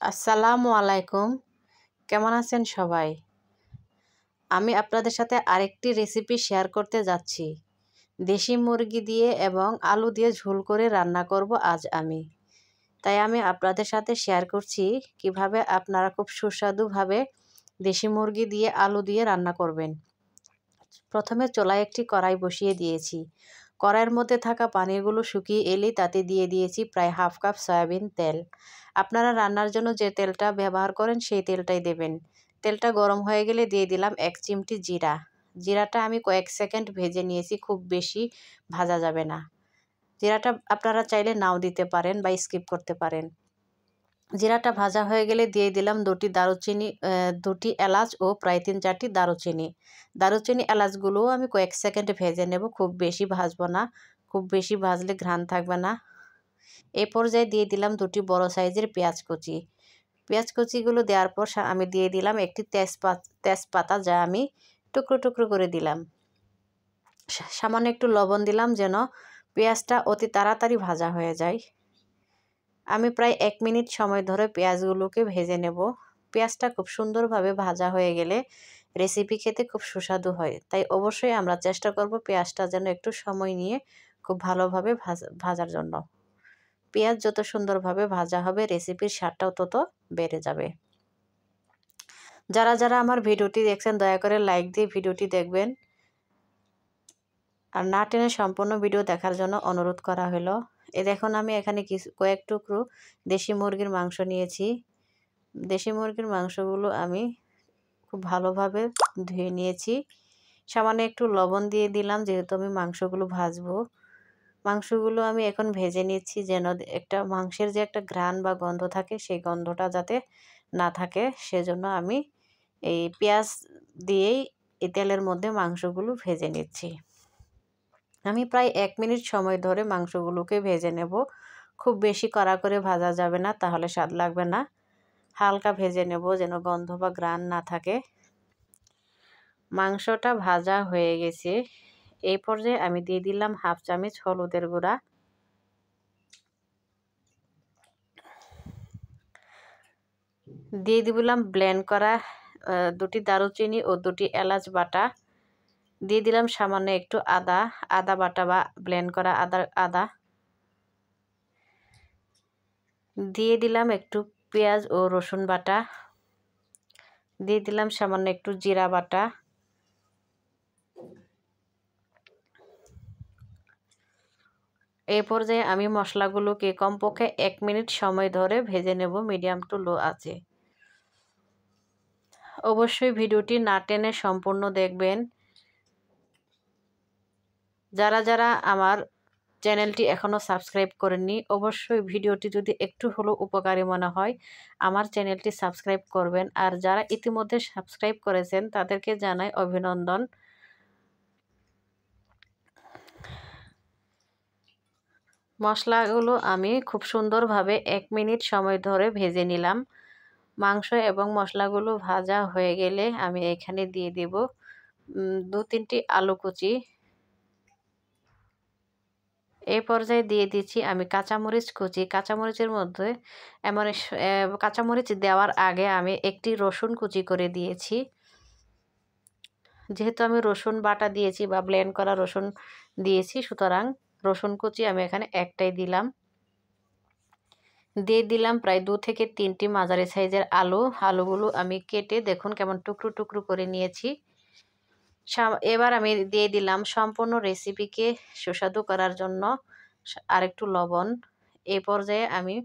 আসসালামু আলাইকুম। কেমন আছেন সবাই? আমি আপনাদের সাথে আরেকটি রেসিপি শেয়ার করতে যাচ্ছি। দেশি মুরগি দিয়ে এবং আলু দিয়ে ঝোল করে রান্না করব আজ আমি। তাই আমি আপনাদের সাথে শেয়ার করছি কিভাবে আপনারা খুব সুস্বাদুভাবে দেশি মুরগি দিয়ে আলু দিয়ে রান্না করবেন। প্রথমে চুলায় একটি কড়াই বসিয়ে দিয়েছি। কড়াইয়ের মধ্যে থাকা পানিগুলো শুকিয়ে এলেই তাতে দিয়ে দিয়েছি প্রায় হাফ কাপ সয়াবিন তেল। আপনারা রান্নার জন্য যে তেলটা ব্যবহার করেন সেই তেলটাই দেবেন। তেলটা গরম হয়ে গেলে দিয়ে দিলাম 1 চিমটি জিরা। জিরাটা আমি কয়েক সেকেন্ড ভেজে নিয়েছি, খুব বেশি ভাজা যাবে না। জিরাটা আপনারা চাইলে নাও দিতে পারেন বা স্কিপ করতে পারেন। জিরাটা ভাজা হয়ে গেলে দিয়ে দিলাম দুটি এলাচ ও প্রায় 3-4টি দারুচিনি। দারুচিনি এলাচগুলোও আমি কয়েক সেকেন্ড ভেজে নেব, খুব বেশি ভাজবো না, খুব বেশি ভাজলে ঘ্রাণ থাকবে না। এই পর্যায়ে দিয়ে দিলাম 2টি বড় সাইজের পেঁয়াজ কুচি। পেঁয়াজ কুচিগুলো দেওয়ার পর আমি দিয়ে দিলাম একটি তেজপাতা, যা আমি টুকরো টুকরো করে দিলাম। সামান্য একটু লবণ দিলাম যেন পেঁয়াজটা অতি তাড়াতাড়ি ভাজা হয়ে যায়। আমি প্রায় 1 মিনিট সময় ধরে পেঁয়াজগুলোকে ভেজে নেব। পেঁয়াজটা খুব সুন্দরভাবে ভাজা হয়ে গেলে রেসিপি খেতে খুব সুস্বাদু হয়। তাই অবশ্যই আমরা চেষ্টা করব পেঁয়াজটা যেন একটু সময় নিয়ে খুব ভালোভাবে ভাজার জন্য। পেঁয়াজ যত সুন্দরভাবে ভাজা হবে রেসিপির স্বাদটাও তত বেড়ে যাবে। যারা যারা আমার ভিডিওটি দেখছেন দয়া করে লাইক দিয়ে ভিডিওটি দেখবেন। আর না টেনে সম্পূর্ণ ভিডিও দেখার জন্য অনুরোধ করা হলো। দেখুন আমি এখানে কয়েক টুকরো দেশি মুরগির মাংস নিয়েছি। দেশি মুরগির মাংসগুলো আমি খুব ভালোভাবে ধুয়ে নিয়েছি। সামান্য একটু লবণ দিয়ে দিলাম, যেহেতু আমি মাংসগুলো ভাজবো। মাংসগুলো আমি এখন ভেজে নিচ্ছি যেন একটা মাংসের যে একটা ঘ্রাণ বা গন্ধ থাকে সেই গন্ধটা যাতে না থাকে, সেজন্য আমি এই পেঁয়াজ দিয়েই এই তেলের মধ্যে মাংসগুলো ভেজে নিচ্ছি। আমি প্রায় 1 মিনিট সময় ধরে মাংসগুলোকে ভেজে নেব। খুব বেশি কড়া করে ভাজা যাবে না, তাহলে স্বাদ লাগবে না। হালকা ভেজে নেব যেন গন্ধ বা ঘ্রাণ না থাকে। মাংসটা ভাজা হয়ে গেছে। এই পর্যায়ে আমি দিয়ে দিলাম হাফ চামচ হলুদের গুঁড়া, দিয়ে দিলাম ব্লেন্ড করা 2টি দারুচিনি ও 2টি এলাচ বাটা, দিয়ে দিলাম সামান্য একটু আদা বাটা বা ব্লেন্ড করা আদা, দিয়ে দিলাম একটু পেঁয়াজ ও রসুন বাটা, দিয়ে দিলাম সামান্য একটু জিরা বাটা, এই পর্যায়ে আমি মশলাগুলোকে কমপক্ষে 1 মিনিট সময় ধরে ভেজে নেব মিডিয়াম টু লো আঁচে। অবশ্যই ভিডিওটি না টেনে সম্পূর্ণ দেখবেন। যারা যারা আমার চ্যানেলটি এখনও সাবস্ক্রাইব করেননি, অবশ্যই ভিডিওটি যদি একটু হলেও উপকারী মনে হয় আমার চ্যানেলটি সাবস্ক্রাইব করবেন। আর যারা ইতিমধ্যে সাবস্ক্রাইব করেছেন তাদেরকে জানাই অভিনন্দন। মশলাগুলো আমি খুব সুন্দরভাবে 1 মিনিট সময় ধরে ভেজে নিলাম। মাংস এবং মশলাগুলো ভাজা হয়ে গেলে আমি এখানে দিয়ে দেব 2-3টি আলু কুচি। এই পর্যায়ে দিয়ে দিচ্ছি আমি কাঁচামরিচ কুচি। কাঁচামরিচের মধ্যে কাঁচামরিচ দেওয়ার আগে আমি একটি রসুন কুচি করে দিয়েছি। যেহেতু আমি রসুন বাটা দিয়েছি বা ব্লেন্ড করা রসুন দিয়েছি, সুতরাং রসুন কুচি আমি এখানে একটাই দিলাম। দিয়ে দিলাম প্রায় 2 থেকে 3টি মাঝারি সাইজের আলুগুলো আমি কেটে দেখুন কেমন টুকরো টুকরো করে নিয়েছি। এবার আমি দিয়ে দিলাম সম্পূর্ণ রেসিপিকে সুস্বাদু করার জন্য আরেকটু লবণ। এই পর্যায়ে আমি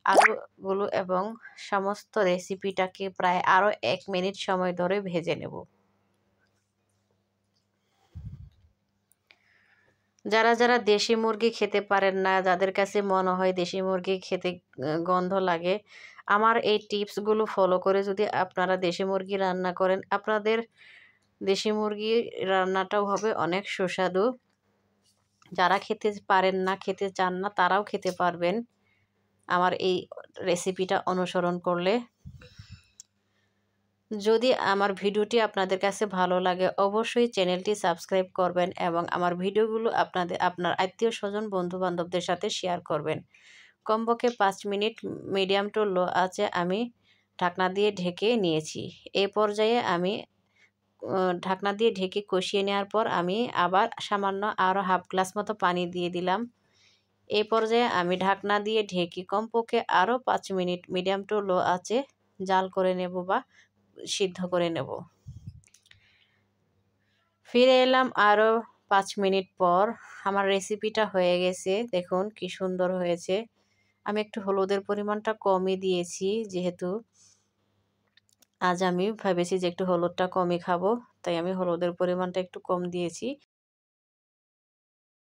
আলুগুলো এবং সমস্ত রেসিপিটাকে প্রায় আরও 1 মিনিট সময় ধরে ভেজে নেব। যারা যারা দেশি মুরগি খেতে পারেন না, যাদের কাছে মনে হয় দেশি মুরগি খেতে গন্ধ লাগে, আমার এই টিপসগুলো ফলো করে যদি আপনারা দেশি মুরগি রান্না করেন, আপনাদের দেশি মুরগি রান্নাটাও হবে অনেক সুস্বাদু। যারা খেতে পারেন না, খেতে চান না, তারাও খেতে পারবেন আমার এই রেসিপিটা অনুসরণ করলে। যদি আমার ভিডিওটি আপনাদের কাছে ভালো লাগে অবশ্যই চ্যানেলটি সাবস্ক্রাইব করবেন এবং আমার ভিডিওগুলো আপনার আত্মীয় স্বজন বন্ধু বান্ধবদের সাথে শেয়ার করবেন। কমপক্ষে 5 মিনিট মিডিয়াম টু লো আঁচে আমি ঢাকনা দিয়ে ঢেকে নিয়েছি। এই পর্যায়ে আমি ঢাকনা দিয়ে ঢেকে কষিয়ে নেওয়ার পর আমি আবার সামান্য আরও হাফ গ্লাস মতো পানি দিয়ে দিলাম। এই পর্যায়ে আমি ঢাকনা দিয়ে ঢেকে কমপক্ষে আরও 5 মিনিট মিডিয়াম টু লো আঁচে জাল করে নেব বা সিদ্ধ করে নেব। ফিরে এলাম আরও 5 মিনিট পর। আমার রেসিপিটা হয়ে গেছে, দেখুন কি সুন্দর হয়েছে। আমি একটু হলুদের পরিমাণটা কমই দিয়েছি, যেহেতু আজ আমি ভেবেছি যে একটু হলুদটা কমই খাবো, তাই আমি হলুদের পরিমাণটা একটু কম দিয়েছি।